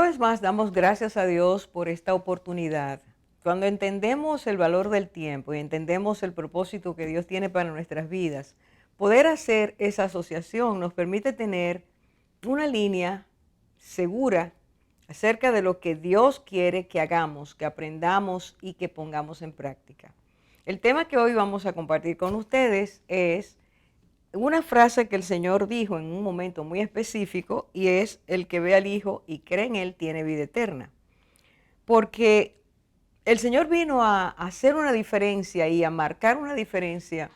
Una vez más damos gracias a Dios por esta oportunidad. Cuando entendemos el valor del tiempo y entendemos el propósito que Dios tiene para nuestras vidas, poder hacer esa asociación nos permite tener una línea segura acerca de lo que Dios quiere que hagamos, que aprendamos y que pongamos en práctica. El tema que hoy vamos a compartir con ustedes es una frase que el Señor dijo en un momento muy específico, y es: el que ve al Hijo y cree en Él tiene vida eterna. Porque el Señor vino a hacer una diferencia y a marcar una diferencia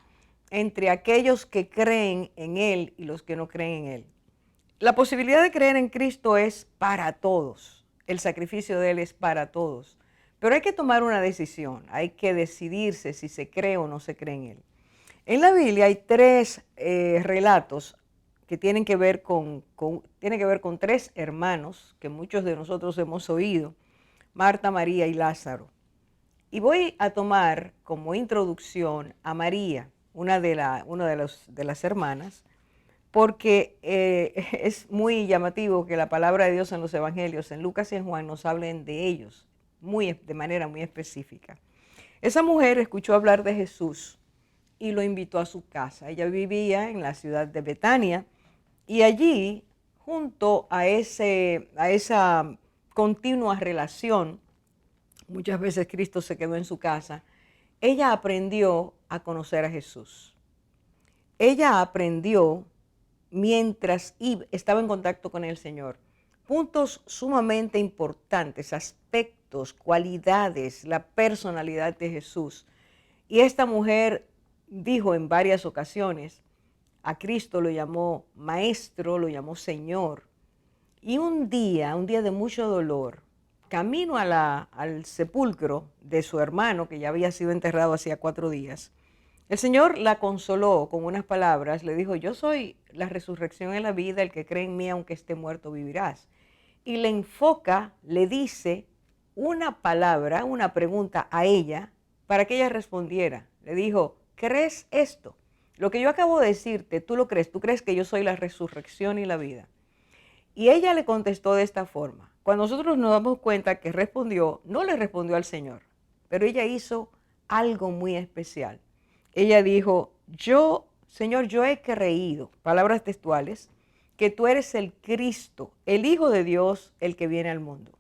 entre aquellos que creen en Él y los que no creen en Él. La posibilidad de creer en Cristo es para todos. El sacrificio de Él es para todos. Pero hay que tomar una decisión. Hay que decidirse si se cree o no se cree en Él. En la Biblia hay tres relatos que tienen que ver con tres hermanos que muchos de nosotros hemos oído: Marta, María y Lázaro. Y voy a tomar como introducción a María, una de las hermanas, porque es muy llamativo que la palabra de Dios en los evangelios, en Lucas y en Juan, nos hablen de ellos de manera muy específica. Esa mujer escuchó hablar de Jesús y lo invitó a su casa. Ella vivía en la ciudad de Betania, y allí, junto a esa continua relación, muchas veces Cristo se quedó en su casa, ella aprendió a conocer a Jesús. Ella aprendió, mientras estaba en contacto con el Señor, puntos sumamente importantes, aspectos, cualidades, la personalidad de Jesús. Y esta mujer dijo en varias ocasiones: a Cristo lo llamó maestro, lo llamó Señor. Y un día de mucho dolor, camino al sepulcro de su hermano, que ya había sido enterrado hacía 4 días, el Señor la consoló con unas palabras. Le dijo: yo soy la resurrección y la vida, el que cree en mí, aunque esté muerto, vivirás. Y le enfoca, le dice una palabra, una pregunta a ella, para que ella respondiera. Le dijo: ¿crees esto? Lo que yo acabo de decirte, ¿tú lo crees? ¿Tú crees que yo soy la resurrección y la vida? Y ella le contestó de esta forma. Cuando nosotros nos damos cuenta que respondió, no le respondió al Señor, pero ella hizo algo muy especial. Ella dijo: Señor, yo he creído, palabras textuales, que tú eres el Cristo, el Hijo de Dios, el que viene al mundo.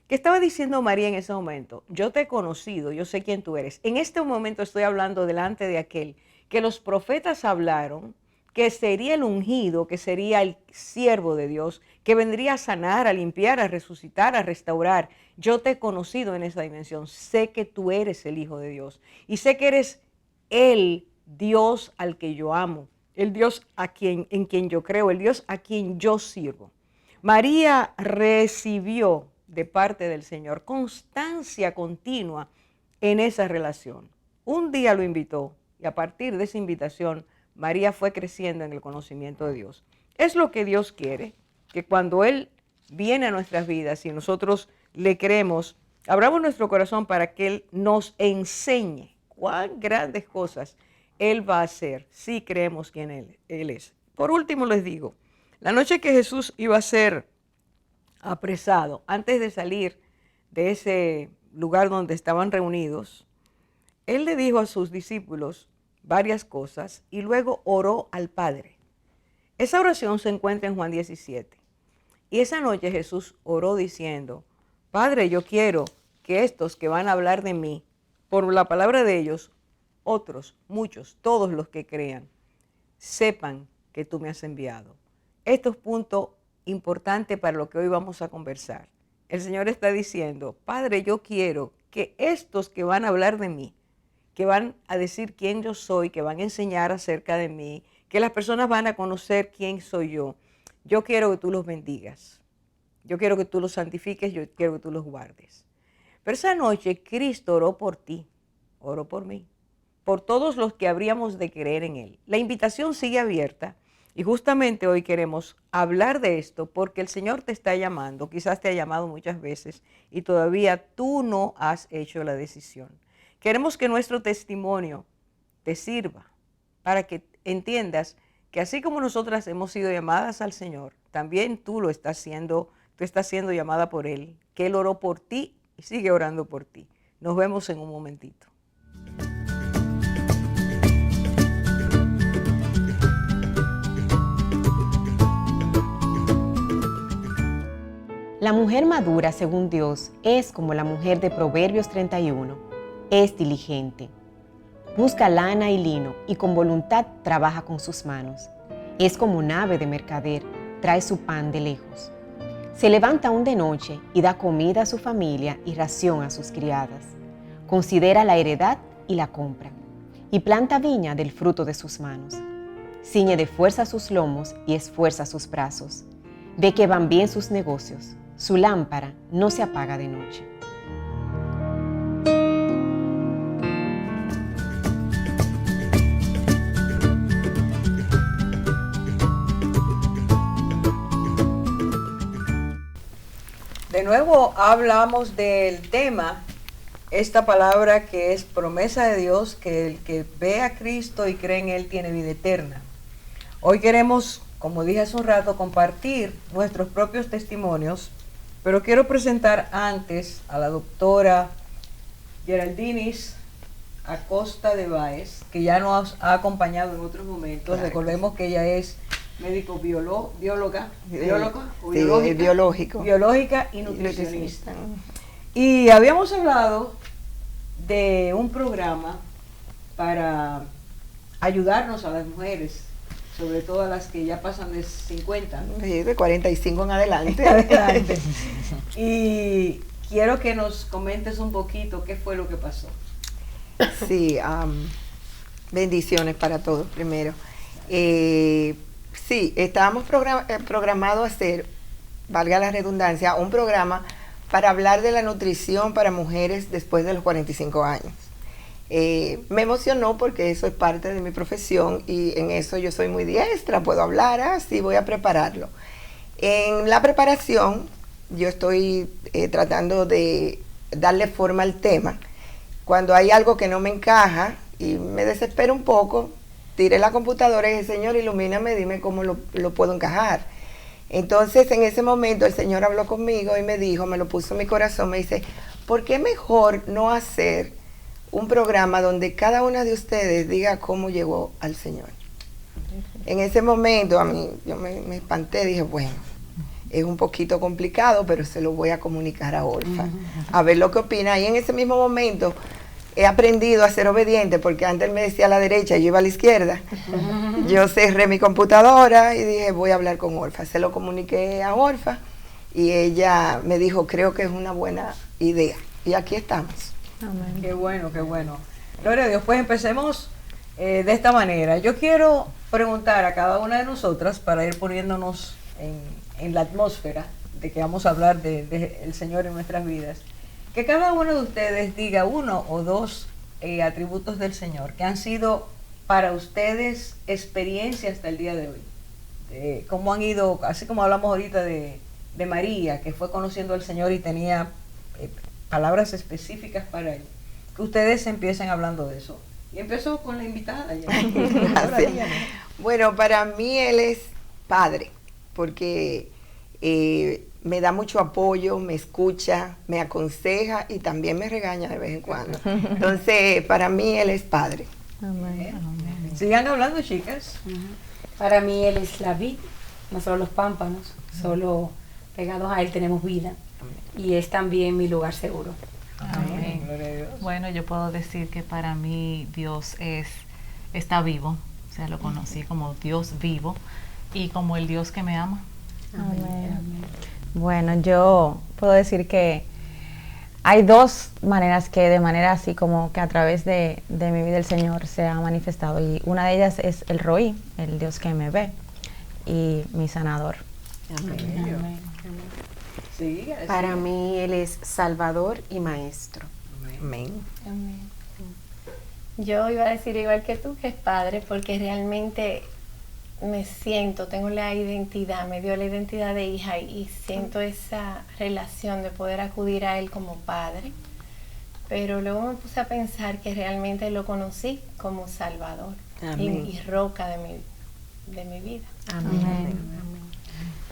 ¿Qué estaba diciendo María en ese momento? Yo te he conocido, yo sé quién tú eres. En este momento estoy hablando delante de aquel que los profetas hablaron, que sería el ungido, que sería el siervo de Dios, que vendría a sanar, a limpiar, a resucitar, a restaurar. Yo te he conocido en esa dimensión. Sé que tú eres el Hijo de Dios y sé que eres el Dios al que yo amo, el Dios en quien yo creo, el Dios a quien yo sirvo. María recibió de parte del Señor constancia continua en esa relación. Un día lo invitó, y a partir de esa invitación, María fue creciendo en el conocimiento de Dios. Es lo que Dios quiere, que cuando Él viene a nuestras vidas y nosotros le creemos, abramos nuestro corazón para que Él nos enseñe cuán grandes cosas Él va a hacer si creemos quién Él es. Por último les digo, la noche que Jesús iba a ser apresado, antes de salir de ese lugar donde estaban reunidos, Él le dijo a sus discípulos varias cosas y luego oró al Padre. Esa oración se encuentra en Juan 17. Y esa noche Jesús oró diciendo: Padre, yo quiero que estos que van a hablar de mí, por la palabra de ellos, otros, muchos, todos los que crean, sepan que tú me has enviado. Esto es punto importante para lo que hoy vamos a conversar. El Señor está diciendo: Padre, yo quiero que estos que van a hablar de mí, que van a decir quién yo soy, que van a enseñar acerca de mí, que las personas van a conocer quién soy yo quiero que tú los bendigas. Yo quiero que tú los santifiques, yo quiero que tú los guardes. Pero esa noche Cristo oró por ti, oró por mí, por todos los que habríamos de creer en Él. La invitación sigue abierta y justamente hoy queremos hablar de esto porque el Señor te está llamando, quizás te ha llamado muchas veces y todavía tú no has hecho la decisión. Queremos que nuestro testimonio te sirva para que entiendas que así como nosotras hemos sido llamadas al Señor, también tú lo estás siendo tú estás siendo llamada por Él, que Él oró por ti y sigue orando por ti. Nos vemos en un momentito. La mujer madura, según Dios, es como la mujer de Proverbios 31. Es diligente. Busca lana y lino y con voluntad trabaja con sus manos. Es como un ave de mercader, trae su pan de lejos. Se levanta aún de noche y da comida a su familia y ración a sus criadas. Considera la heredad y la compra, y planta viña del fruto de sus manos. Ciñe de fuerza sus lomos y esfuerza sus brazos. Ve que van bien sus negocios. Su lámpara no se apaga de noche. De nuevo hablamos del tema, esta palabra que es promesa de Dios, que el que ve a Cristo y cree en Él tiene vida eterna. Hoy queremos, como dije hace un rato, compartir nuestros propios testimonios, pero quiero presentar antes a la doctora Geraldinis Acosta de Báez, que ya nos ha acompañado en otros momentos. Claro. Recordemos que ella es médico bióloga biológica y nutricionista. Y habíamos hablado de un programa para ayudarnos a las mujeres, sobre todo a las que ya pasan de 50, ¿no? Sí, de 45 en adelante. Y quiero que nos comentes un poquito qué fue lo que pasó. Sí, bendiciones para todos primero. Sí, estábamos programados a hacer, valga la redundancia, un programa para hablar de la nutrición para mujeres después de los 45 años. Me emocionó porque eso es parte de mi profesión y en eso yo soy muy diestra, puedo hablar así, voy a prepararlo. En la preparación yo estoy tratando de darle forma al tema. Cuando hay algo que no me encaja y me desespero un poco, tiré la computadora y dije, Señor, ilumíname, dime cómo lo puedo encajar. Entonces, en ese momento, el Señor habló conmigo y me dijo, me lo puso en mi corazón, me dice, ¿por qué mejor no hacer un programa donde cada una de ustedes diga cómo llegó al Señor? En ese momento, a mí, yo me espanté, dije, bueno, es un poquito complicado, pero se lo voy a comunicar a Orfa, a ver lo que opina. Y en ese mismo momento, he aprendido a ser obediente, porque antes él me decía a la derecha y yo iba a la izquierda. Yo cerré mi computadora y dije, voy a hablar con Orfa. Se lo comuniqué a Orfa y ella me dijo, creo que es una buena idea. Y aquí estamos. Amén. Qué bueno, qué bueno. Gloria a Dios. Pues empecemos de esta manera. Yo quiero preguntar a cada una de nosotras, para ir poniéndonos en la atmósfera de que vamos a hablar del Señor en nuestras vidas, que cada uno de ustedes diga uno o dos atributos del Señor que han sido para ustedes experiencia hasta el día de hoy. Cómo han ido, así como hablamos ahorita de María, que fue conociendo al Señor y tenía palabras específicas para él. Que ustedes empiecen hablando de eso. Y empezó con la invitada. Bueno, para mí él es padre, porque me da mucho apoyo, me escucha, me aconseja y también me regaña de vez en cuando. Entonces, para mí él es padre. Amén. Amén. Sigan hablando, chicas. Para mí él es la vida, nosotros los pámpanos, solo pegados a él tenemos vida. Amén. Y es también mi lugar seguro. Amén. Amén. Bueno, yo puedo decir que para mí Dios está vivo, o sea, lo conocí como Dios vivo y como el Dios que me ama. Amén. Amén. Bueno, yo puedo decir que hay dos maneras que de manera así como que a través de mi vida el Señor se ha manifestado, y una de ellas es el Roí, el Dios que me ve y mi sanador. Amén. Amén. Sí, para mí él es Salvador y Maestro. Amén. Amén. Yo iba a decir igual que tú, que es padre, porque realmente tengo la identidad, me dio la identidad de hija y siento esa relación de poder acudir a él como padre, pero luego me puse a pensar que realmente lo conocí como Salvador y roca de mi vida. Amén. Amén.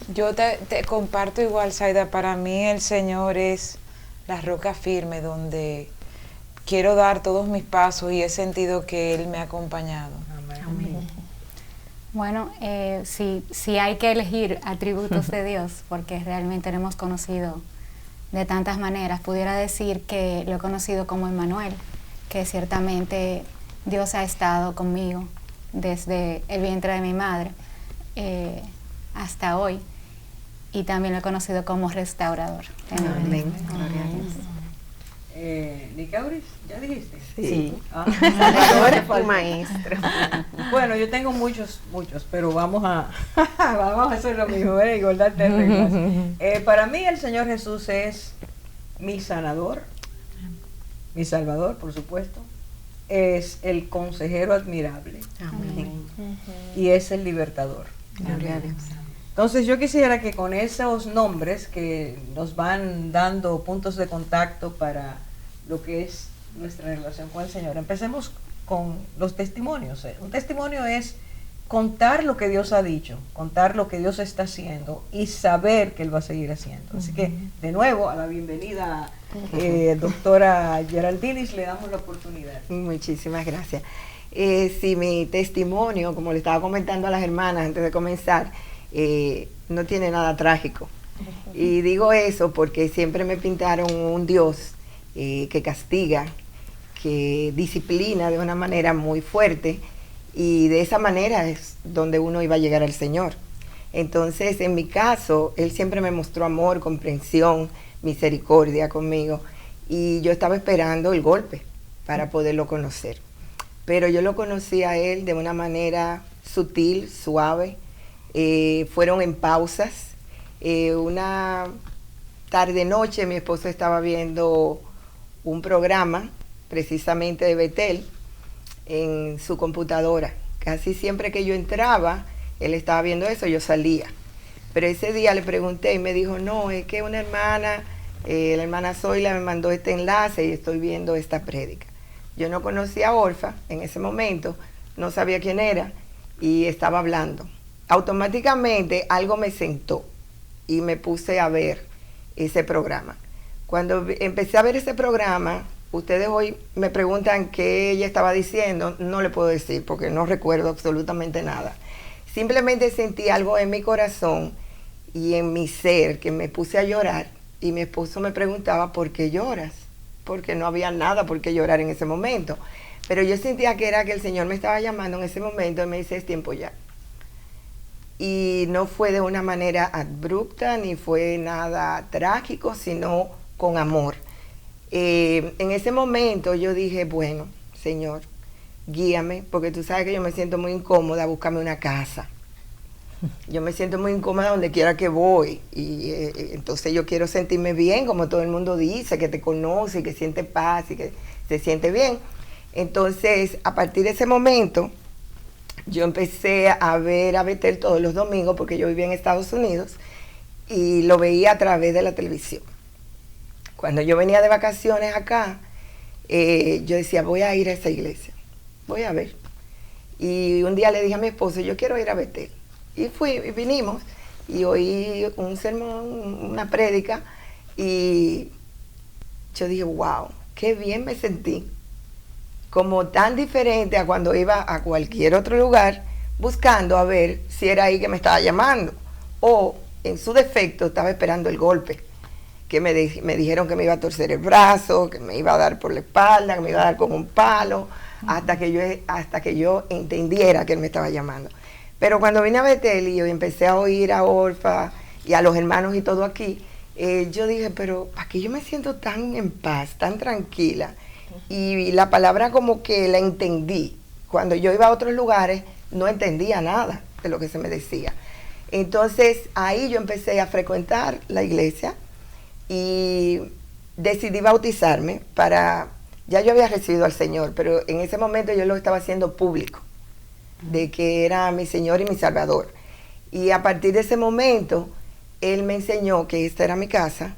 Yo te comparto igual, Zaida. Para mí el Señor es la roca firme donde quiero dar todos mis pasos y he sentido que Él me ha acompañado. Amén. Bueno, sí hay que elegir atributos de Dios, porque realmente lo hemos conocido de tantas maneras. Pudiera decir que lo he conocido como Emmanuel, que ciertamente Dios ha estado conmigo desde el vientre de mi madre hasta hoy. Y también lo he conocido como restaurador. Amén. Nicauris, ¿ya dijiste? Sí. Salvador y maestro. Bueno, yo tengo muchos, pero vamos a hacer lo mismo, igualdad de reglas. Para mí el Señor Jesús es mi sanador, mi salvador, por supuesto. Es el consejero admirable. Amén. Y es el libertador. Gloria a Dios. Entonces yo quisiera que con esos nombres que nos van dando puntos de contacto para lo que es nuestra relación con el Señor, empecemos con los testimonios. Un testimonio es contar lo que Dios ha dicho, contar lo que Dios está haciendo y saber que Él va a seguir haciendo. Así que, de nuevo, a la bienvenida, doctora Geraldinis, le damos la oportunidad. Muchísimas gracias. Sí, mi testimonio, como le estaba comentando a las hermanas antes de comenzar, no tiene nada trágico. Y digo eso porque siempre me pintaron un Dios que castiga, que disciplina de una manera muy fuerte, y de esa manera es donde uno iba a llegar al Señor. Entonces, en mi caso, Él siempre me mostró amor, comprensión, misericordia conmigo, y yo estaba esperando el golpe para poderlo conocer. Pero yo lo conocí a Él de una manera sutil, suave. Fueron en pausas. Una tarde-noche mi esposo estaba viendo un programa precisamente de Betel en su computadora. Casi siempre que yo entraba, él estaba viendo eso, yo salía. Pero ese día le pregunté y me dijo, no, es que una hermana, la hermana Zoila me mandó este enlace y estoy viendo esta prédica. Yo no conocía a Orfa en ese momento, no sabía quién era y estaba hablando. Automáticamente algo me sentó y me puse a ver ese programa. Cuando empecé a ver ese programa, ustedes hoy me preguntan qué ella estaba diciendo, no le puedo decir porque no recuerdo absolutamente nada. Simplemente sentí algo en mi corazón y en mi ser que me puse a llorar y mi esposo me preguntaba, ¿por qué lloras? Porque no había nada por qué llorar en ese momento. Pero yo sentía que era que el Señor me estaba llamando en ese momento y me dice, es tiempo ya. Y no fue de una manera abrupta, ni fue nada trágico, sino con amor. En ese momento yo dije, bueno, Señor, guíame, porque tú sabes que yo me siento muy incómoda, búscame una casa. Yo me siento muy incómoda donde quiera que voy. Y entonces yo quiero sentirme bien, como todo el mundo dice, que te conoce, que siente paz y que se siente bien. Entonces, a partir de ese momento, yo empecé a ver a Betel todos los domingos, porque yo vivía en Estados Unidos, y lo veía a través de la televisión. Cuando yo venía de vacaciones acá, yo decía, voy a ir a esa iglesia, voy a ver. Y un día le dije a mi esposo, yo quiero ir a Betel. Y vinimos, y oí un sermón, una prédica, y yo dije, wow, qué bien me sentí. Como tan diferente a cuando iba a cualquier otro lugar, buscando a ver si era ahí que me estaba llamando. O, en su defecto, estaba esperando el golpe. Que me dijeron que me iba a torcer el brazo, que me iba a dar por la espalda, que me iba a dar con un palo, hasta que yo entendiera que él me estaba llamando. Pero cuando vine a Betel y yo empecé a oír a Orfa y a los hermanos y todo aquí, yo dije, pero aquí yo me siento tan en paz, tan tranquila. Y la palabra como que la entendí. Cuando yo iba a otros lugares no entendía nada de lo que se me decía. Entonces ahí yo empecé a frecuentar la iglesia y decidí bautizarme ya yo había recibido al Señor, pero en ese momento yo lo estaba haciendo público, de que era mi Señor y mi Salvador. Y a partir de ese momento, Él me enseñó que esta era mi casa.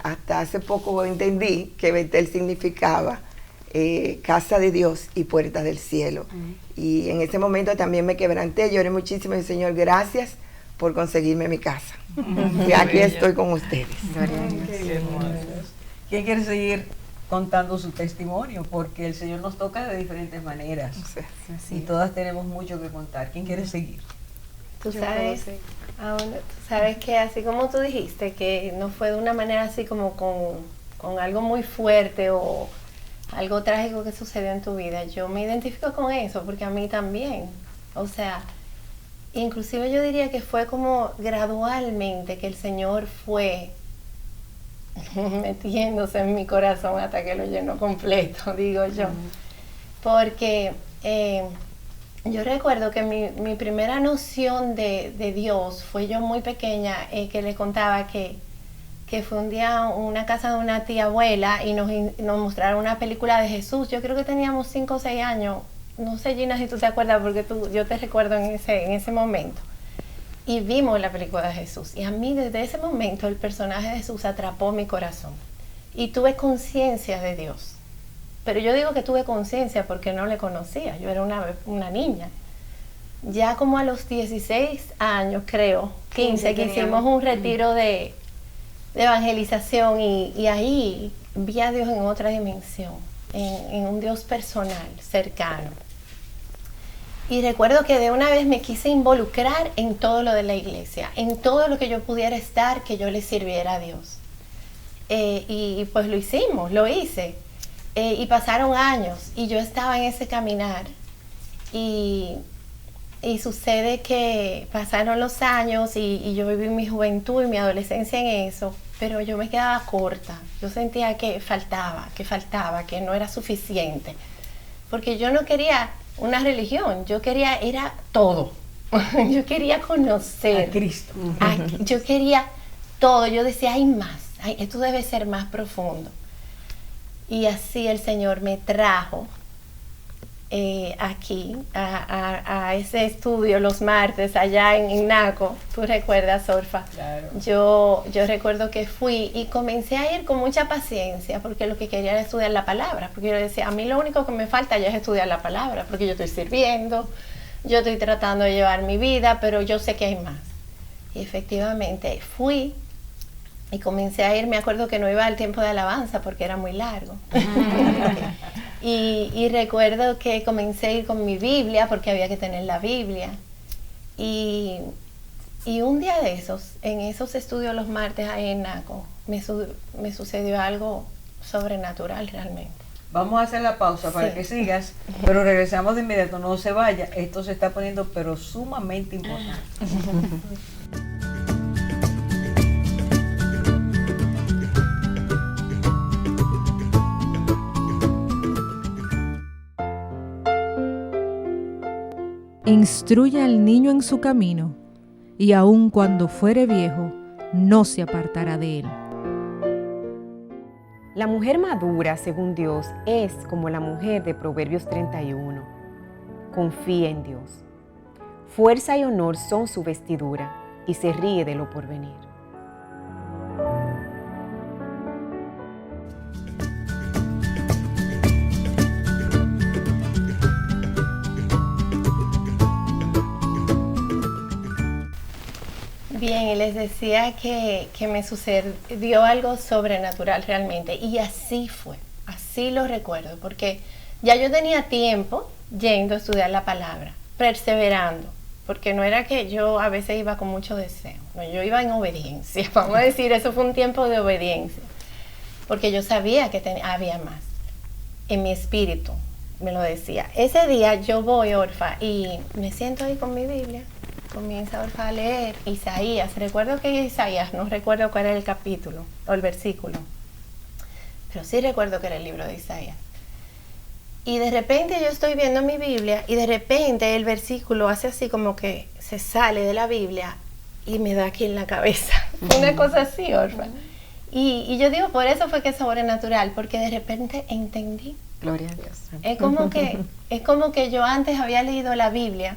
Hasta hace poco entendí que Betel significaba casa de Dios y puerta del cielo. Y en ese momento también me quebranté, lloré muchísimo y Señor, gracias por conseguirme mi casa. Y aquí estoy con ustedes. ¿Quién quiere seguir contando su testimonio? Porque el Señor nos toca de diferentes maneras. Y todas tenemos mucho que contar. ¿Quién quiere seguir? Tú sabes, tú sabes que así como tú dijiste, que no fue de una manera así como con algo muy fuerte o algo trágico que sucedió en tu vida. Yo me identifico con eso porque a mí también. O sea, inclusive yo diría que fue como gradualmente que el Señor fue metiéndose en mi corazón hasta que lo llenó completo, digo yo. Porque yo recuerdo que mi primera noción de Dios fue yo muy pequeña, que le contaba que fue un día a una casa de una tía abuela y nos mostraron una película de Jesús. Yo creo que teníamos 5 o 6 años. No sé, Gina, si tú te acuerdas, porque yo te recuerdo en ese momento. Y vimos la película de Jesús. Y a mí desde ese momento el personaje de Jesús atrapó mi corazón. Y tuve conciencia de Dios. Pero yo digo que tuve conciencia porque no le conocía. Yo era una niña. Ya como a los 16 años, creo, 15, que hicimos un retiro de evangelización y ahí vi a Dios en otra dimensión, en un Dios personal, cercano. Y recuerdo que de una vez me quise involucrar en todo lo de la iglesia, en todo lo que yo pudiera estar, que yo le sirviera a Dios. Y pues lo hicimos, lo hice. Y pasaron años y yo estaba en ese caminar. Y sucede que pasaron los años y yo viví mi juventud y mi adolescencia en eso, pero yo me quedaba corta. Yo sentía que faltaba, que no era suficiente. Porque yo no quería una religión, yo quería, era todo. Yo quería conocer a Cristo. Yo quería todo, yo decía, hay más, esto debe ser más profundo. Y así el Señor me trajo aquí a ese estudio los martes allá en Naco. ¿Tú recuerdas, Orfa? Claro. Yo recuerdo que fui y comencé a ir con mucha paciencia porque lo que quería era estudiar la palabra, porque yo decía, a mí lo único que me falta ya es estudiar la palabra, porque yo estoy sirviendo, yo estoy tratando de llevar mi vida, pero yo sé que hay más. Y efectivamente fui y comencé a ir. Me acuerdo que no iba al tiempo de alabanza porque era muy largo. Y recuerdo que comencé a ir con mi Biblia porque había que tener la Biblia. Y un día de esos, en esos estudios los martes ahí en Naco, me sucedió algo sobrenatural realmente. Vamos a hacer la pausa para que sigas, pero regresamos de inmediato, no se vaya. Esto se está poniendo pero sumamente importante. Instruye al niño en su camino, y aun cuando fuere viejo, no se apartará de él. La mujer madura, según Dios, es como la mujer de Proverbios 31. Confía en Dios. Fuerza y honor son su vestidura, y se ríe de lo porvenir. Bien, y les decía que me sucedió algo sobrenatural realmente, y así fue, así lo recuerdo, porque ya yo tenía tiempo yendo a estudiar la palabra, perseverando, porque no era que yo a veces iba con mucho deseo, no, yo iba en obediencia, vamos a decir, eso fue un tiempo de obediencia, porque yo sabía que había más en mi espíritu, me lo decía. Ese día yo voy, Orfa, y me siento ahí con mi Biblia. Comienza Orfa a leer Isaías. Recuerdo que Isaías, no recuerdo cuál era el capítulo o el versículo, pero sí recuerdo que era el libro de Isaías. Y de repente yo estoy viendo mi Biblia y de repente el versículo hace así como que se sale de la Biblia y me da aquí en la cabeza. Una cosa así, Orfa. Y yo digo, por eso fue que es sobrenatural, porque de repente entendí. Gloria a Dios. Es como que yo antes había leído la Biblia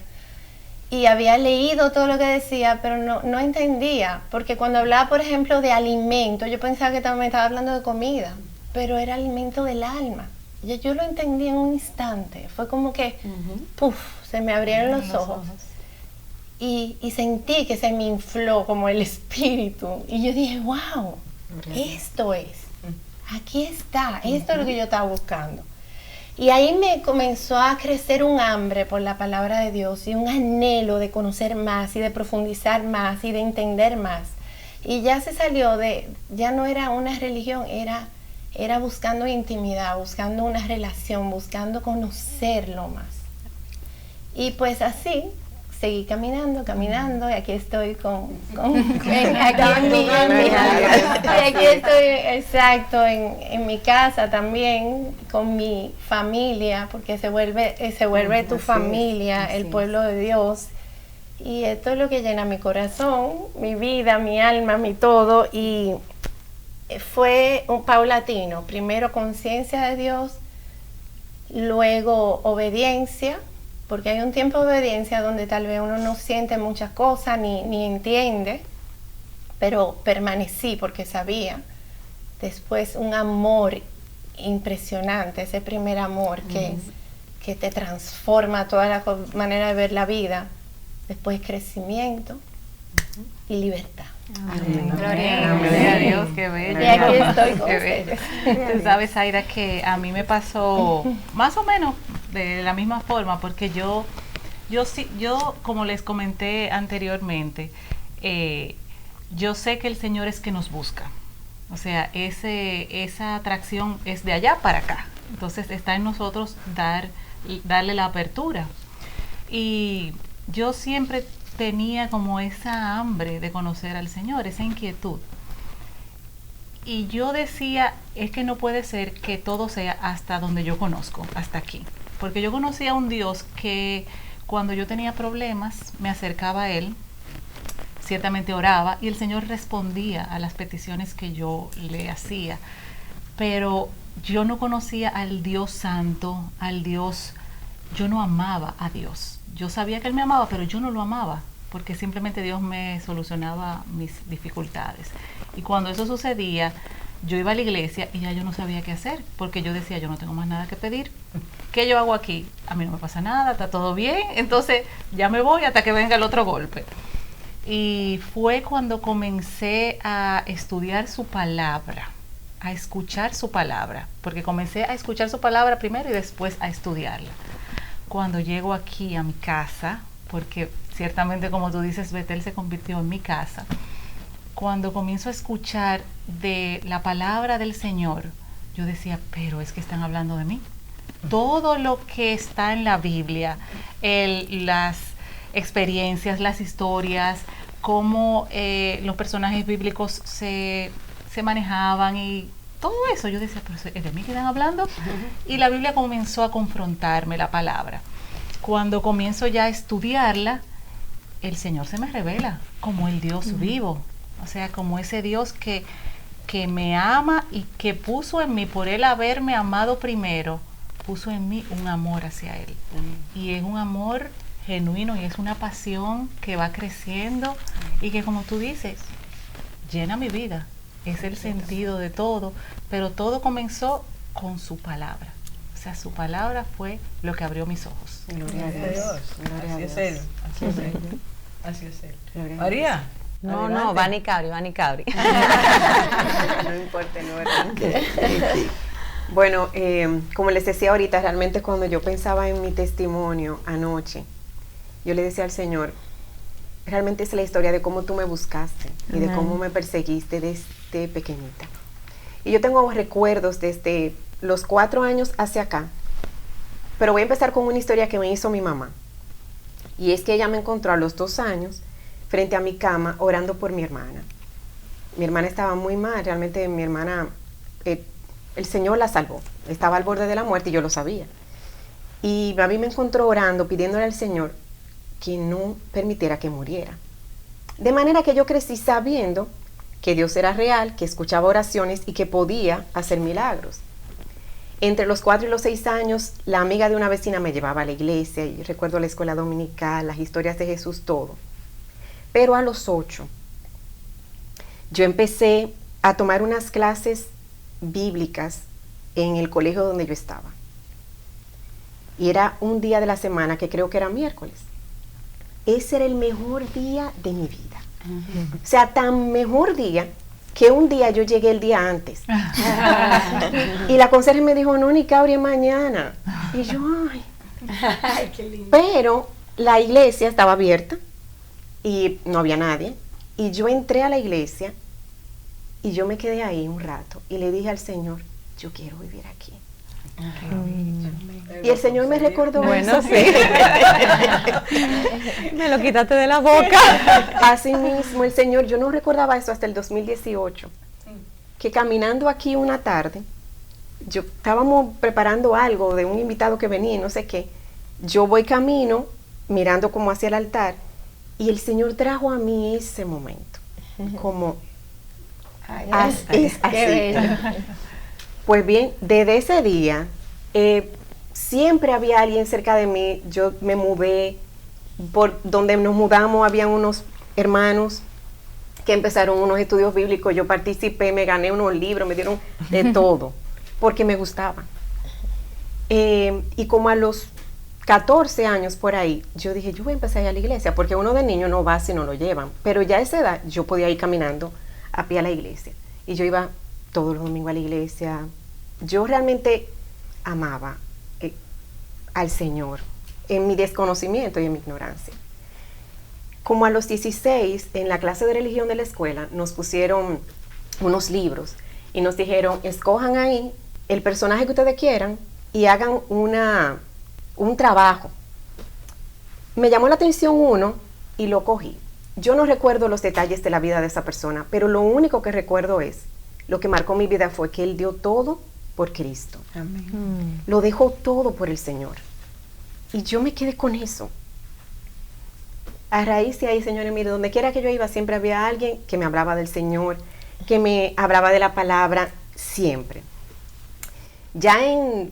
y había leído todo lo que decía, pero no entendía, porque cuando hablaba, por ejemplo, de alimento, yo pensaba que también estaba hablando de comida, pero era alimento del alma. Yo lo entendí en un instante, fue como que, se me abrieron los ojos. y sentí que se me infló como el espíritu. Y yo dije, wow, esto es, aquí está, esto es lo que yo estaba buscando. Y ahí me comenzó a crecer un hambre por la palabra de Dios y un anhelo de conocer más y de profundizar más y de entender más. Y ya se salió ya no era una religión, era buscando intimidad, buscando una relación, buscando conocerlo más. Y pues así seguí caminando, y aquí estoy aquí estoy, exacto, en mi casa también, con mi familia, porque se vuelve tu familia, el pueblo de Dios. Y esto es lo que llena mi corazón, mi vida, mi alma, mi todo. Y fue un paulatino, primero conciencia de Dios, luego obediencia, porque hay un tiempo de obediencia donde tal vez uno no siente muchas cosas ni entiende, pero permanecí porque sabía. Después un amor impresionante, ese primer amor que te transforma toda la manera de ver la vida. Después crecimiento y libertad. Amén. Gloria a Dios, qué bello. Y aquí estoy con ustedes. Tú sabes, Aida, que a mí me pasó más o menos de la misma forma, porque yo como les comenté anteriormente, yo sé que el Señor es que nos busca. O sea, esa atracción es de allá para acá. Entonces está en nosotros darle la apertura. Y yo siempre tenía como esa hambre de conocer al Señor, esa inquietud. Y yo decía, es que no puede ser que todo sea hasta donde yo conozco, hasta aquí. Porque yo conocía a un Dios que cuando yo tenía problemas, me acercaba a Él, ciertamente oraba, y el Señor respondía a las peticiones que yo le hacía. Pero yo no conocía al Dios santo, yo no amaba a Dios. Yo sabía que Él me amaba, pero yo no lo amaba, porque simplemente Dios me solucionaba mis dificultades. Y cuando eso sucedía, yo iba a la iglesia y ya yo no sabía qué hacer, porque yo decía, yo no tengo más nada que pedir. ¿Qué yo hago aquí? A mí no me pasa nada, está todo bien, entonces ya me voy hasta que venga el otro golpe. Y fue cuando comencé a estudiar su palabra, a escuchar su palabra, porque comencé a escuchar su palabra primero y después a estudiarla. Cuando llego aquí a mi casa, porque ciertamente como tú dices, Betel se convirtió en mi casa, cuando comienzo a escuchar de la palabra del Señor, yo decía, pero es que están hablando de mí. Todo lo que está en la Biblia, las experiencias, las historias, cómo los personajes bíblicos se manejaban y todo eso, yo decía, pero ¿es de mí que están hablando? Y la Biblia comenzó a confrontarme la palabra. Cuando comienzo ya a estudiarla, el Señor se me revela como el Dios vivo, o sea, como ese Dios que me ama y que puso en mí, por Él haberme amado primero, puso en mí un amor hacia Él. Y es un amor genuino y es una pasión que va creciendo y que, como tú dices, llena mi vida. Es el sentido de todo, pero todo comenzó con su palabra. O sea, su palabra fue lo que abrió mis ojos. Gloria a Dios. Así es Él. Así es Él. Así es Él. María. No, Vani Cabri. No importa, no es. Bueno, como les decía ahorita, realmente cuando yo pensaba en mi testimonio anoche, yo le decía al Señor, realmente es la historia de cómo tú me buscaste y de cómo me perseguiste desde pequeñita. Y yo tengo recuerdos desde los 4 años hacia acá, pero voy a empezar con una historia que me hizo mi mamá. Y es que ella me encontró a los 2 años frente a mi cama orando por mi hermana. Mi hermana estaba muy mal, realmente mi hermana, el Señor la salvó, estaba al borde de la muerte y yo lo sabía. Y a mí me encontró orando, pidiéndole al Señor que no permitiera que muriera. De manera que yo crecí sabiendo que Dios era real, que escuchaba oraciones y que podía hacer milagros. Entre los 4 y los 6 años, la amiga de una vecina me llevaba a la iglesia y recuerdo la escuela dominical, las historias de Jesús, todo. Pero a los 8, yo empecé a tomar unas clases bíblicas en el colegio donde yo estaba. Y era un día de la semana que creo que era miércoles. ese era el mejor día de mi vida. O sea, tan mejor día que un día yo llegué el día antes. Y la conserje me dijo, no, ni cabría mañana. Y yo, ay, qué lindo. Pero la iglesia estaba abierta y no había nadie. Y yo entré a la iglesia y yo me quedé ahí un rato y le dije al Señor, yo quiero vivir aquí. Y el Señor me recordó Bueno, eso. sí. Me lo quitaste de la boca. Así mismo, el Señor, yo no recordaba eso hasta el 2018, que caminando aquí una tarde, estábamos preparando algo de un invitado que venía y no sé qué, yo voy camino, mirando como hacia el altar, y el Señor trajo a mí ese momento, como, es así. Pues bien, desde ese día, siempre había alguien cerca de mí. Yo me mudé, por donde nos mudamos había unos hermanos que empezaron unos estudios bíblicos. Yo participé, me gané unos libros, me dieron de todo, porque me gustaba. Y como a los 14 años por ahí, yo dije, yo voy a empezar a ir a la iglesia, porque uno de niño no va si no lo llevan. Pero ya a esa edad yo podía ir caminando a pie a la iglesia. Y yo iba todos los domingos a la iglesia. Yo realmente amaba al Señor en mi desconocimiento y en mi ignorancia. Como a los 16, en la clase de religión de la escuela, nos pusieron unos libros y nos dijeron, escojan ahí el personaje que ustedes quieran y hagan un trabajo. Me llamó la atención uno y lo cogí. Yo no recuerdo los detalles de la vida de esa persona, pero lo único que recuerdo es, lo que marcó mi vida fue que él dio todo por Cristo. Amén. Lo dejó todo por el Señor. Y yo me quedé con eso. A raíz de ahí, señores, mire, donde quiera que yo iba, siempre había alguien que me hablaba del Señor, que me hablaba de la palabra, siempre. Ya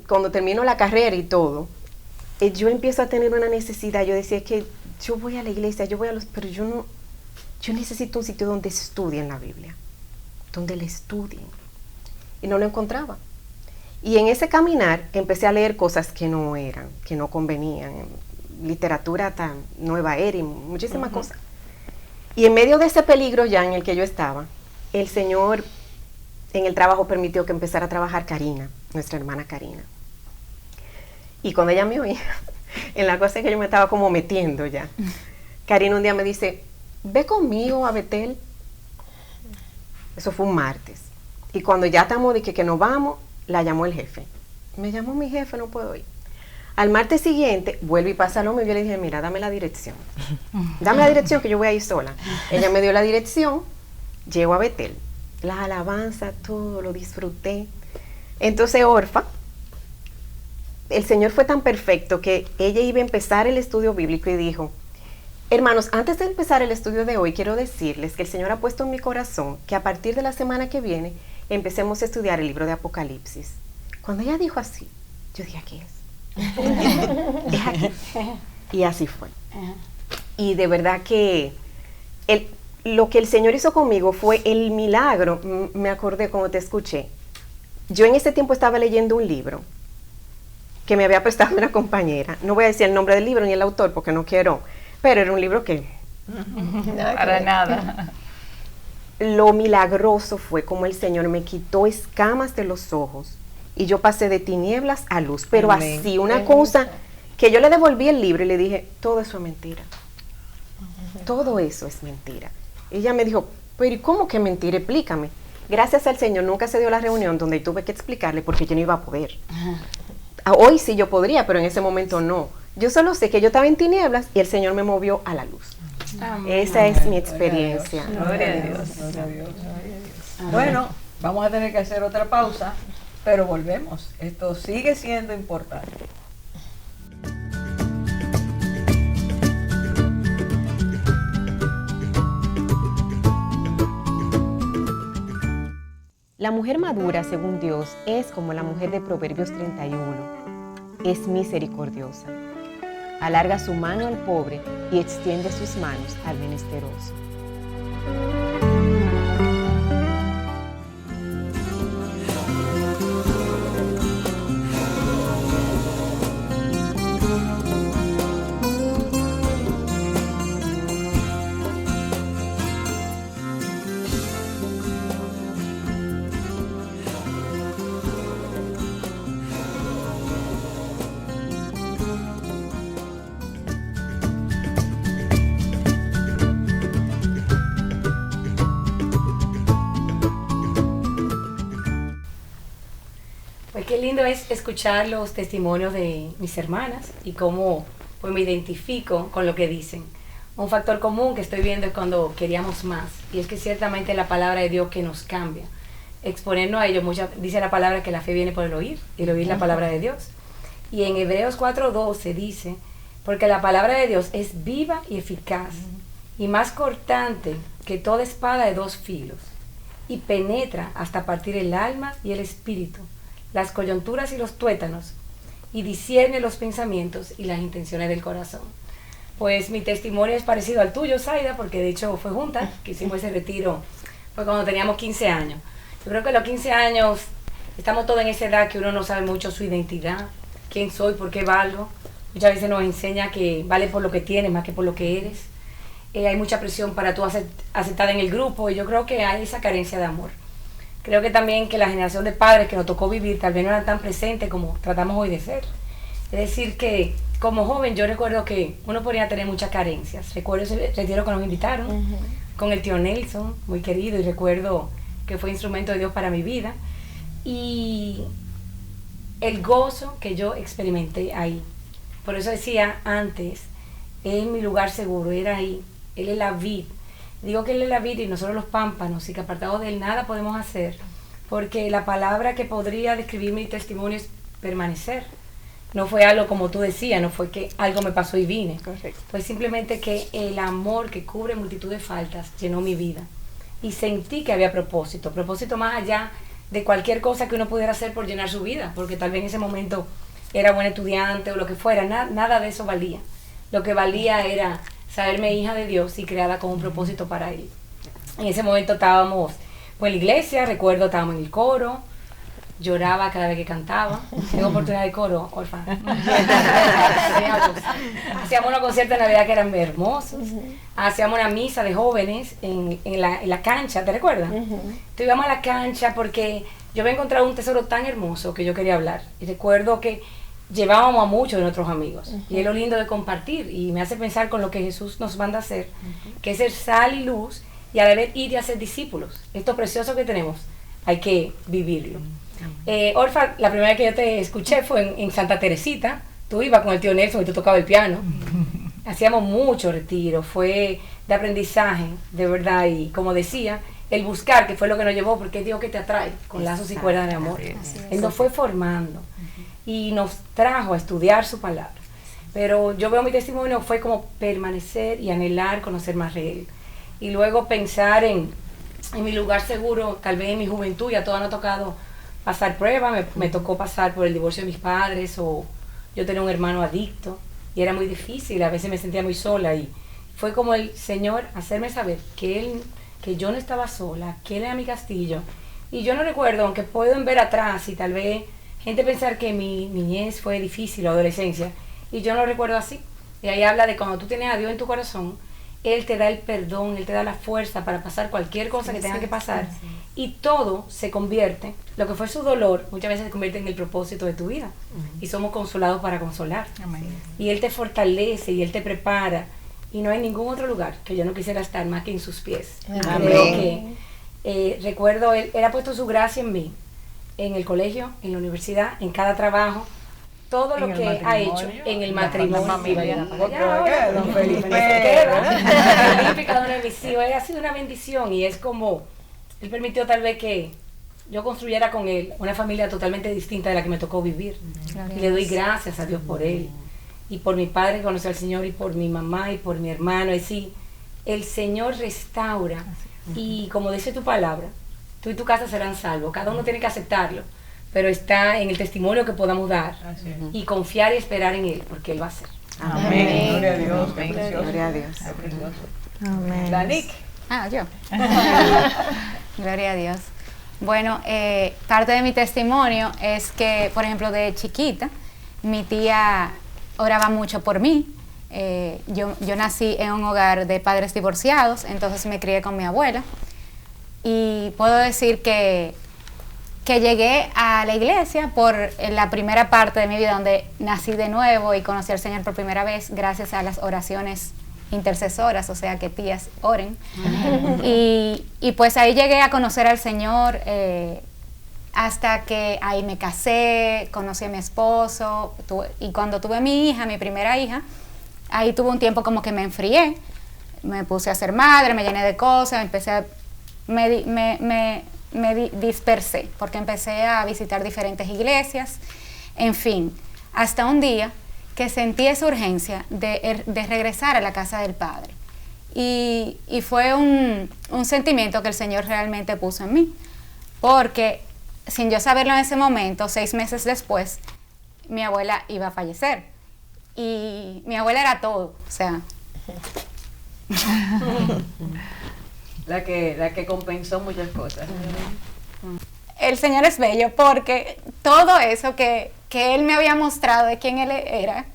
cuando termino la carrera y todo, yo empiezo a tener una necesidad. Yo decía que yo voy a la iglesia, pero yo necesito un sitio donde estudien la Biblia, donde la estudien. Y no lo encontraba. Y en ese caminar empecé a leer cosas que no eran, que no convenían, literatura tan nueva era y muchísimas cosas. Y en medio de ese peligro ya en el que yo estaba, el Señor en el trabajo permitió que empezara a trabajar Karina, nuestra hermana Karina. Y cuando ella me oía, en la cosa que yo me estaba como metiendo ya, Karina un día me dice, ve conmigo a Betel. Eso fue un martes. Y cuando ya estamos de que nos vamos, la llamó el jefe. Me llamó mi jefe, no puedo ir. Al martes siguiente, vuelve y pasa lo mismo. Yo le dije, mira, dame la dirección. Dame la dirección que yo voy a ir sola. Ella me dio la dirección, llego a Betel. Las alabanzas, todo, lo disfruté. Entonces, Orfa, el Señor fue tan perfecto que ella iba a empezar el estudio bíblico y dijo, hermanos, antes de empezar el estudio de hoy, quiero decirles que el Señor ha puesto en mi corazón que a partir de la semana que viene, empecemos a estudiar el libro de Apocalipsis. Cuando ella dijo así, yo dije, ¿qué es? Es aquí. Y así fue. Y de verdad que lo que el Señor hizo conmigo fue el milagro. Me acordé cuando te escuché. Yo en ese tiempo estaba leyendo un libro que me había prestado una compañera. No voy a decir el nombre del libro ni el autor porque no quiero, pero era un libro que... Para nada. Lo milagroso fue como el Señor me quitó escamas de los ojos y yo pasé de tinieblas a luz, pero amén. Así, una cosa que yo le devolví el libro y le dije, todo eso es mentira. Todo eso es mentira. Ella me dijo, pero ¿y cómo que mentira? Explícame. Gracias al Señor nunca se dio la reunión donde tuve que explicarle porque yo no iba a poder. Hoy sí yo podría, pero en ese momento no. Yo solo sé que yo estaba en tinieblas y el Señor me movió a la luz. Amén. Esa es mi experiencia. Gloria a Dios. Gloria a Dios. Bueno, vamos a tener que hacer otra pausa, pero volvemos. Esto sigue siendo importante. La mujer madura, según Dios, es como la mujer de Proverbios 31. Es misericordiosa. Alarga su mano al pobre y extiende sus manos al menesteroso. qué lindo es escuchar los testimonios de mis hermanas y cómo pues, me identifico con lo que dicen. Un factor común que estoy viendo es cuando queríamos más, y es que ciertamente la palabra de Dios que nos cambia. Exponernos a ello, dice la palabra que la fe viene por el oír la palabra de Dios. Y en Hebreos 4:12 dice, porque la palabra de Dios es viva y eficaz, y más cortante que toda espada de 2 filos, y penetra hasta partir el alma y el espíritu, las coyunturas y los tuétanos, y discierne los pensamientos y las intenciones del corazón. Pues mi testimonio es parecido al tuyo, Zaida, porque de hecho fue juntas que hicimos ese retiro, fue cuando teníamos 15 años. Yo creo que a los 15 años estamos todos en esa edad que uno no sabe mucho su identidad, quién soy, por qué valgo. Muchas veces nos enseña que vale por lo que tienes más que por lo que eres. Hay mucha presión para tú aceptar en el grupo, y yo creo que hay esa carencia de amor. Creo que también que la generación de padres que nos tocó vivir tal vez no eran tan presentes como tratamos hoy de ser. Es decir, que como joven yo recuerdo que uno podía tener muchas carencias. Recuerdo ese retiro que nos invitaron con el tío Nelson, muy querido, y recuerdo que fue instrumento de Dios para mi vida. Y el gozo que yo experimenté ahí. Por eso decía antes, es mi lugar seguro, era ahí. Él es la vid. Digo que Él es la vid y nosotros los pámpanos, y que apartados de Él nada podemos hacer, porque la palabra que podría describir mi testimonio es permanecer. No fue algo como tú decías, no fue que algo me pasó y vine. Correcto. Fue simplemente que el amor que cubre multitud de faltas llenó mi vida. Y sentí que había propósito más allá de cualquier cosa que uno pudiera hacer por llenar su vida, porque tal vez en ese momento era buen estudiante o lo que fuera, nada de eso valía. Lo que valía era saberme hija de Dios y creada con un propósito para Él. En ese momento estábamos en la iglesia, recuerdo, estábamos en el coro, lloraba cada vez que cantaba. Tengo oportunidad de coro, orfa. Hacíamos unos conciertos de Navidad que eran hermosos. Hacíamos una misa de jóvenes en la cancha, ¿te recuerdas? Entonces íbamos a la cancha porque yo había encontrado un tesoro tan hermoso que yo quería hablar. Y recuerdo que llevábamos a muchos de nuestros amigos. Y es lo lindo de compartir. Y me hace pensar con lo que Jesús nos manda a hacer, que es ser sal y luz, y a la vez ir y hacer discípulos. Esto precioso que tenemos, hay que vivirlo. Orfa, la primera vez que yo te escuché fue en Santa Teresita. Tú ibas con el tío Nelson y tú tocabas el piano. Hacíamos mucho retiro, fue de aprendizaje, de verdad. Y como decía, el buscar, que fue lo que nos llevó, porque es Dios que te atrae con lazos y cuerdas de amor. Él nos fue formando y nos trajo a estudiar su palabra. Pero yo veo mi testimonio fue como permanecer y anhelar conocer más de Él. Y luego pensar en mi lugar seguro, tal vez en mi juventud, ya todo no ha tocado pasar pruebas, me tocó pasar por el divorcio de mis padres, o yo tenía un hermano adicto y era muy difícil, a veces me sentía muy sola, y fue como el Señor hacerme saber que yo no estaba sola, que Él era mi castillo. Y yo no recuerdo, aunque puedo ver atrás y tal vez gente pensar que mi niñez fue difícil o adolescencia, y yo no recuerdo así. Y ahí habla de cuando tú tienes a Dios en tu corazón, Él te da el perdón, Él te da la fuerza para pasar cualquier cosa que tenga que pasar, y todo se convierte, lo que fue su dolor, muchas veces se convierte en el propósito de tu vida, y somos consolados para consolar. Y Él te fortalece y Él te prepara, y no hay ningún otro lugar que yo no quisiera estar más que en sus pies. Creo que recuerdo, Él ha puesto su gracia en mí, en el colegio, en la universidad, en cada trabajo, todo lo que ha hecho en el matrimonio. Don Felipe, ha sido una bendición, y es como Él permitió tal vez que yo construyera con Él una familia totalmente distinta de la que me tocó vivir. Y le doy gracias a Dios por Él, y por mi padre que conoció al Señor, y por mi mamá, y por mi hermano. Es decir, el Señor restaura, y como dice tu palabra, tú y tu casa serán salvos. Cada uno tiene que aceptarlo, pero está en el testimonio que podamos dar, y confiar y esperar en Él, porque Él va a hacer. Amén. Gloria a Dios. Gloria a Dios. Amén. Danik. Yo. Gloria a Dios. Bueno, parte de mi testimonio es que, por ejemplo, de chiquita, mi tía oraba mucho por mí. Yo nací en un hogar de padres divorciados, entonces me crié con mi abuela. Y puedo decir que llegué a la iglesia por la primera parte de mi vida, donde nací de nuevo y conocí al Señor por primera vez gracias a las oraciones intercesoras, o sea que tías oren. Y pues ahí llegué a conocer al Señor hasta que ahí me casé, conocí a mi esposo, y cuando tuve mi hija, mi primera hija, ahí tuve un tiempo como que me enfrié, me puse a ser madre, me llené de cosas, me dispersé, porque empecé a visitar diferentes iglesias, en fin, hasta un día que sentí esa urgencia de regresar a la casa del Padre. Y fue un sentimiento que el Señor realmente puso en mí, porque sin yo saberlo en ese momento, 6 meses después, mi abuela iba a fallecer. Y mi abuela era todo, o sea... La que compensó muchas cosas. El Señor es bello porque todo eso que Él me había mostrado de quién Él era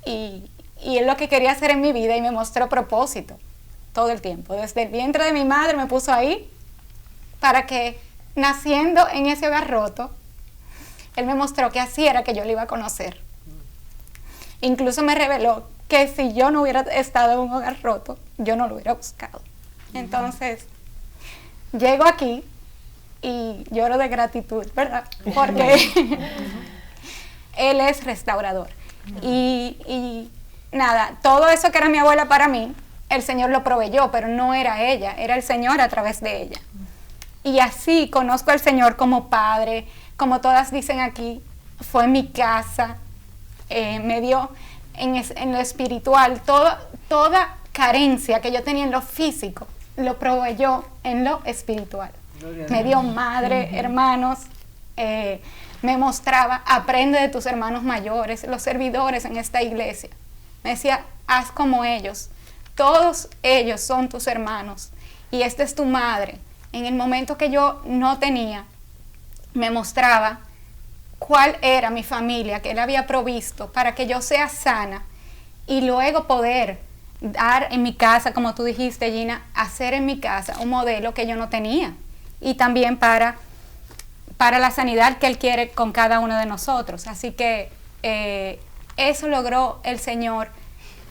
y Él lo que quería hacer en mi vida, y me mostró propósito todo el tiempo. Desde el vientre de mi madre me puso ahí para que, naciendo en ese hogar roto, Él me mostró que así era que yo lo iba a conocer. Incluso me reveló que si yo no hubiera estado en un hogar roto, yo no lo hubiera buscado. Entonces, llego aquí y lloro de gratitud, ¿verdad? Porque Él es restaurador. Y nada, todo eso que era mi abuela para mí, el Señor lo proveyó, pero no era ella, era el Señor a través de ella. Y así conozco al Señor como Padre, como todas dicen aquí, fue en mi casa, me dio en lo espiritual, toda carencia que yo tenía en lo físico, lo proveyó en lo espiritual. Me dio madre, hermanos, me mostraba, aprende de tus hermanos mayores, los servidores en esta iglesia. Me decía, haz como ellos, todos ellos son tus hermanos y esta es tu madre. En el momento que yo no tenía, me mostraba cuál era mi familia que Él había provisto para que yo sea sana y luego poder dar en mi casa, como tú dijiste, Gina, hacer en mi casa un modelo que yo no tenía, y también para la sanidad que Él quiere con cada uno de nosotros. Así que eso logró el Señor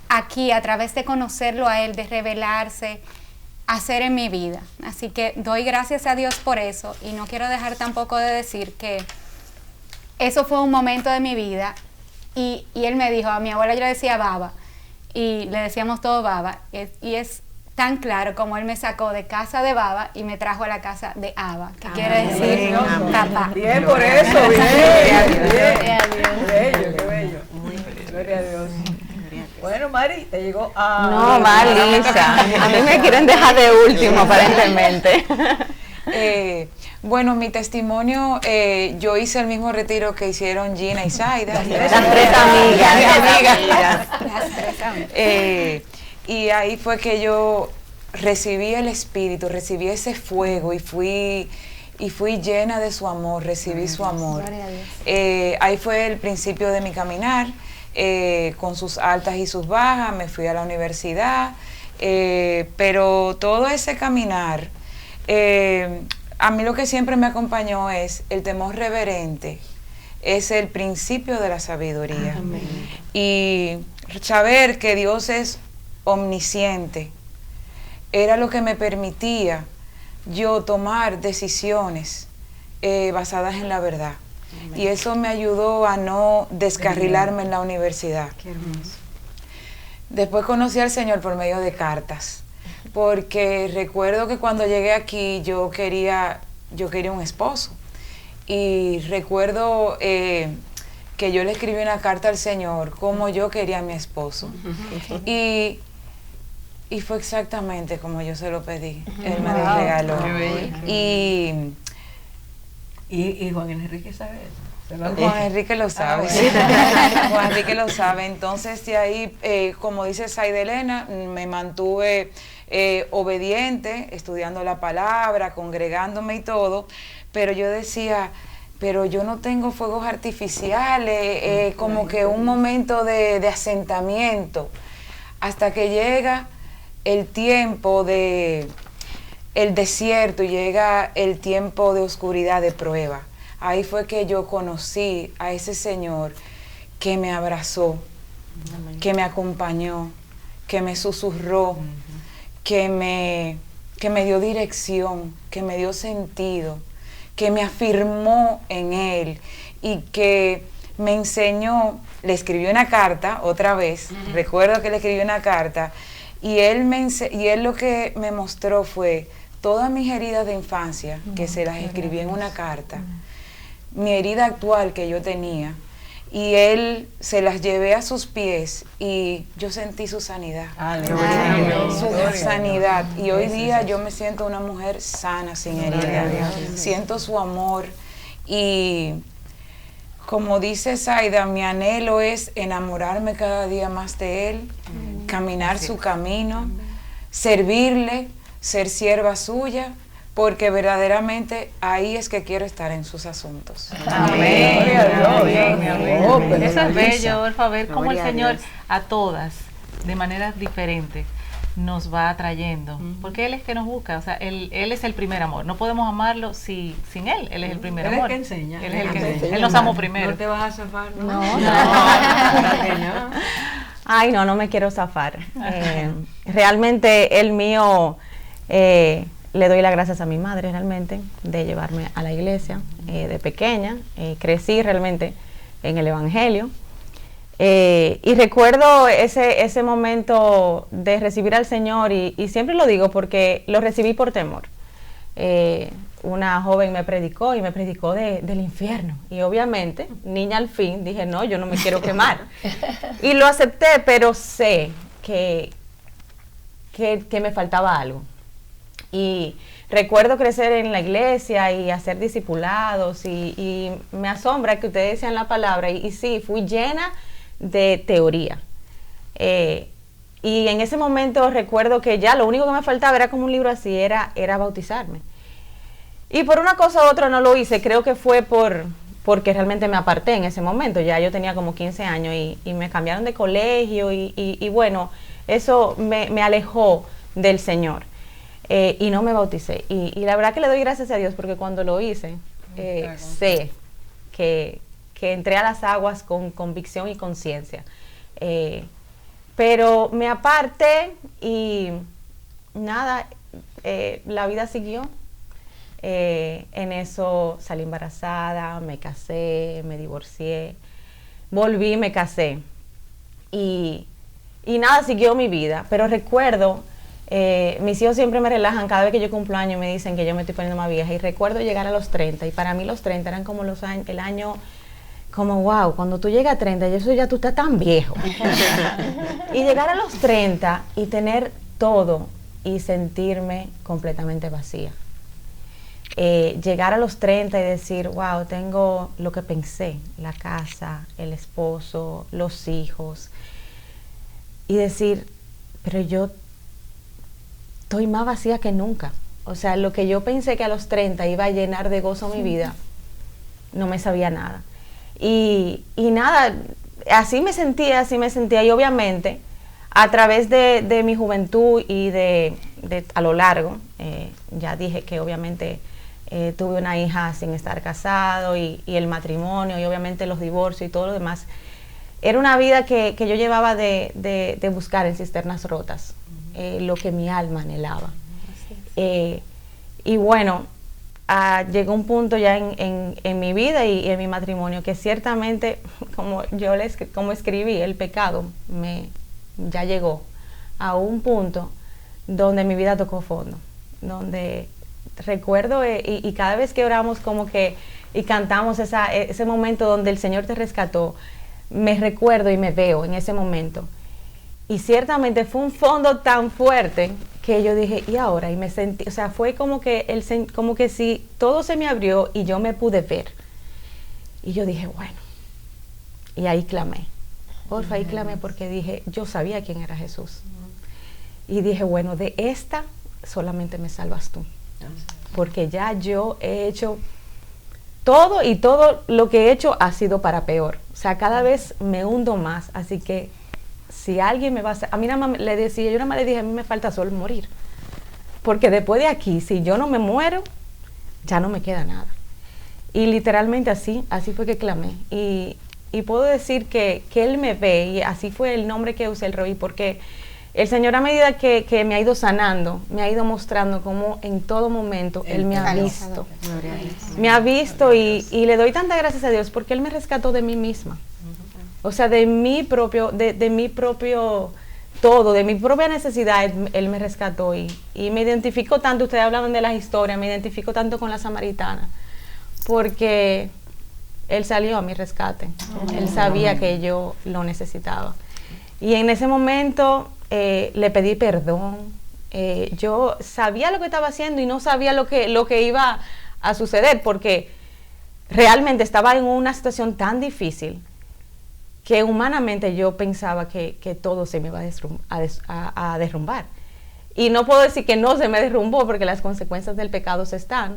aquí a través de conocerlo a Él, de revelarse, hacer en mi vida. Así que doy gracias a Dios por eso, y no quiero dejar tampoco de decir que eso fue un momento de mi vida, y Él me dijo, a mi abuela yo le decía Baba, y le decíamos todo Baba, y es tan claro como Él me sacó de casa de Baba y me trajo a la casa de Abba, que quiere decir papá. Bien, por eso, bien. Bello, qué bello. Gloria a Dios. Bueno, Mari, te llegó a... No, Marisa, a mí me quieren dejar de último, aparentemente. Bueno, mi testimonio, yo hice el mismo retiro que hicieron Gina y Zaida. Las tres amigas. Y ahí fue que yo recibí el Espíritu, recibí ese fuego y fui llena de su amor, recibí su amor. Ahí fue el principio de mi caminar, con sus altas y sus bajas. Me fui a la universidad, pero todo ese caminar, a mí lo que siempre me acompañó es el temor reverente, es el principio de la sabiduría. Amén. Y saber que Dios es omnisciente era lo que me permitía yo tomar decisiones basadas en la verdad. Amén. Y eso me ayudó a no descarrilarme en la universidad. Qué hermoso. Después conocí al Señor por medio de cartas, porque recuerdo que cuando llegué aquí yo quería un esposo, y recuerdo que yo le escribí una carta al Señor como yo quería a mi esposo, y fue exactamente como yo se lo pedí. Él me lo regaló. Y Juan Enrique sabe eso. Juan Enrique lo sabe. Juan Enrique lo sabe. Entonces de ahí, como dice Zaida Elena, me mantuve obediente, estudiando la palabra, congregándome y todo, pero yo decía, pero yo no tengo fuegos artificiales, como que un momento de asentamiento, hasta que llega el tiempo de el desierto y llega el tiempo de oscuridad, de prueba. Ahí fue que yo conocí a ese Señor que me abrazó, que me acompañó, que me susurró, que me dio dirección, que me dio sentido, que me afirmó en él y que me enseñó. Le escribió una carta otra vez, recuerdo que le escribió una carta, y él lo que me mostró fue todas mis heridas de infancia, que se las escribí en una carta, mi herida actual que yo tenía, y él se las llevé a sus pies y yo sentí su sanidad. Su sanidad. Y hoy día yo me siento una mujer sana, sin herida. Siento su amor y, como dice Zaida, mi anhelo es enamorarme cada día más de él, caminar su camino, servirle, ser sierva suya, porque verdaderamente ahí es que quiero estar en sus asuntos. Amén. Eso es bello, Orfa, ver cómo el Señor a todas, de maneras diferentes, nos va atrayendo, porque Él es que nos busca, o sea, Él es el primer amor, no podemos amarlo sin Él, Él es el primer amor. Él es el que enseña. Él es el que enseña. Él nos amó primero. No te vas a zafar, ¿no? No. Ay, no me quiero zafar. Realmente el mío, le doy las gracias a mi madre realmente de llevarme a la iglesia de pequeña. Crecí realmente en el Evangelio. Y recuerdo ese momento de recibir al Señor y siempre lo digo porque lo recibí por temor. Una joven me predicó y me predicó del infierno. Y obviamente, niña al fin, dije, no, yo no me quiero quemar. Y lo acepté, pero sé que me faltaba algo. Y recuerdo crecer en la iglesia y hacer discipulados y me asombra que ustedes decían la palabra y sí, fui llena de teoría. Y en ese momento recuerdo que ya lo único que me faltaba era como un libro así, era bautizarme. Y por una cosa u otra no lo hice, creo que fue porque realmente me aparté en ese momento, ya yo tenía como 15 años y me cambiaron de colegio y bueno, eso me alejó del Señor. Y no me bauticé. Y la verdad que le doy gracias a Dios porque cuando lo hice, sé que entré a las aguas con convicción y conciencia. Pero me aparté y nada, la vida siguió. En eso salí embarazada, me casé, me divorcié, volví, me casé. Y nada, siguió mi vida. Pero recuerdo... mis hijos siempre me relajan cada vez que yo cumplo años, me dicen que yo me estoy poniendo más vieja y recuerdo llegar a los 30 y para mí los 30 eran como el año como wow, cuando tú llegas a 30 y eso ya tú estás tan viejo y llegar a los 30 y tener todo y sentirme completamente vacía, llegar a los 30 y decir wow, tengo lo que pensé, la casa, el esposo, los hijos y decir, pero yo estoy más vacía que nunca. O sea, lo que yo pensé que a los 30 iba a llenar de gozo mi vida, no me sabía nada. Y nada, así me sentía. Y obviamente, a través de mi juventud y a lo largo, ya dije que obviamente tuve una hija sin estar casado y el matrimonio y obviamente los divorcios y todo lo demás. Era una vida que yo llevaba de buscar en cisternas rotas. Lo que mi alma anhelaba. Y bueno, llegó un punto ya en mi vida y en mi matrimonio que ciertamente, como escribí, el pecado ya llegó a un punto donde mi vida tocó fondo, donde recuerdo y cada vez que oramos como que y cantamos ese momento donde el Señor te rescató, me recuerdo y me veo en ese momento. Y ciertamente fue un fondo tan fuerte que yo dije, ¿y ahora? Y me sentí, o sea, fue como que si todo se me abrió y yo me pude ver. Y yo dije, bueno. Y ahí clamé. Porfa, ahí clamé porque dije, yo sabía quién era Jesús. Y dije, bueno, de esta solamente me salvas tú. Porque ya yo he hecho todo y todo lo que he hecho ha sido para peor. O sea, cada vez me hundo más. Así que si alguien me va a hacer, a mí nada más yo nada más le dije, a mí me falta solo morir. Porque después de aquí, si yo no me muero, ya no me queda nada. Y literalmente así fue que clamé. Y puedo decir que Él me ve, y así fue el nombre que usé, el Roí, porque el Señor a medida que me ha ido sanando, me ha ido mostrando cómo en todo momento Él me ha visto. Me ha visto y le doy tantas gracias a Dios porque Él me rescató de mí misma. O sea, de mi propio todo, de mi propia necesidad, Él me rescató y me identifico tanto, ustedes hablaban de las historias, me identifico tanto con la samaritana, porque Él salió a mi rescate, Él sabía que yo lo necesitaba. Y en ese momento le pedí perdón, yo sabía lo que estaba haciendo y no sabía lo que iba a suceder, porque realmente estaba en una situación tan difícil, que humanamente yo pensaba que todo se me iba a derrumbar. Y no puedo decir que no se me derrumbó, porque las consecuencias del pecado se están,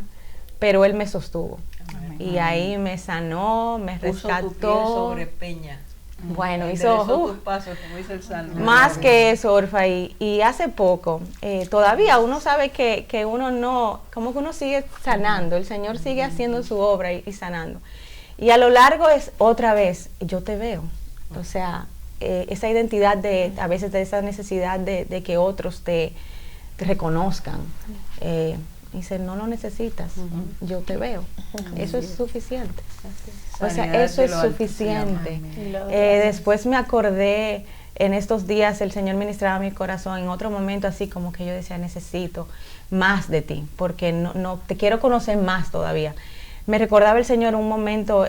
pero Él me sostuvo. Amén. Y ahí me sanó, me rescató. Puso tu pie sobre peña. Bueno, hizo tus pasos, como dice el Salmo. Más que eso, Orfa, y hace poco, todavía uno sabe que uno no, como que uno sigue sanando, el Señor sigue haciendo su obra y sanando. Y a lo largo es otra vez, yo te veo. O sea, esa identidad a veces de esa necesidad de que otros te reconozcan. Dice, no lo necesitas, yo te veo. Eso es suficiente. O sea, eso es suficiente. Después me acordé, en estos días el Señor ministraba mi corazón en otro momento así como que yo decía, necesito más de ti, porque no te quiero conocer más todavía. Me recordaba el Señor un momento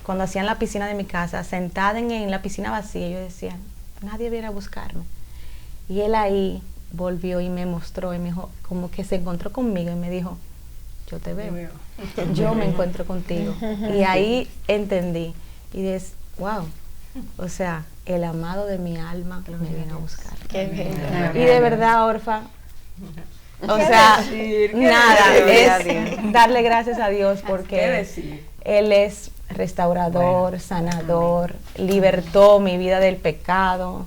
cuando hacían la piscina de mi casa, sentada en la piscina vacía, yo decía, nadie viene a buscarme. Y Él ahí volvió y me mostró y me dijo, como que se encontró conmigo y me dijo, yo te veo, yo me encuentro contigo. Y ahí entendí y dices, wow, o sea, el amado de mi alma me vino a buscar. Qué bien. Y de verdad, Orfa, o sea, nada, es darle gracias a Dios porque Él es restaurador, sanador, libertó mi vida del pecado,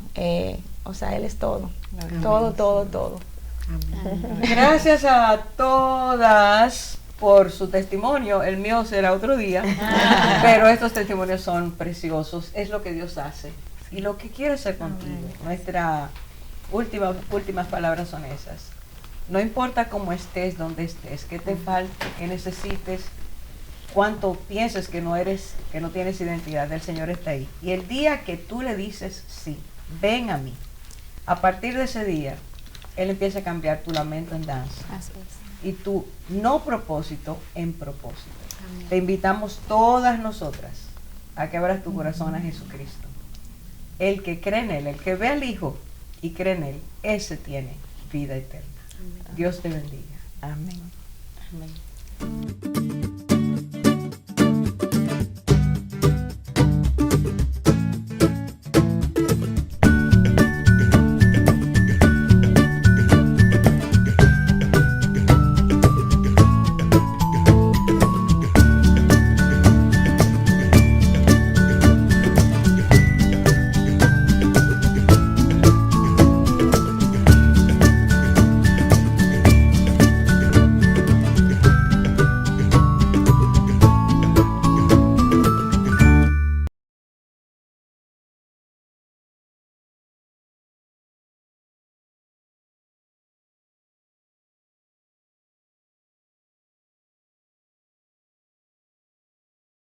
o sea, Él es todo, todo. Gracias a todas por su testimonio, el mío será otro día, pero estos testimonios son preciosos, es lo que Dios hace y lo que quiere hacer contigo. Nuestras últimas palabras son esas. No importa cómo estés, dónde estés, qué te falte, qué necesites, cuánto pienses que no tienes identidad, el Señor está ahí. Y el día que tú le dices sí, ven a mí, a partir de ese día, Él empieza a cambiar tu lamento en danza. Así es. Y tu no propósito en propósito. Amén. Te invitamos todas nosotras a que abras tu corazón a Jesucristo. El que cree en Él, el que ve al Hijo y cree en Él, ese tiene vida eterna. Dios te bendiga. Amén. Amén.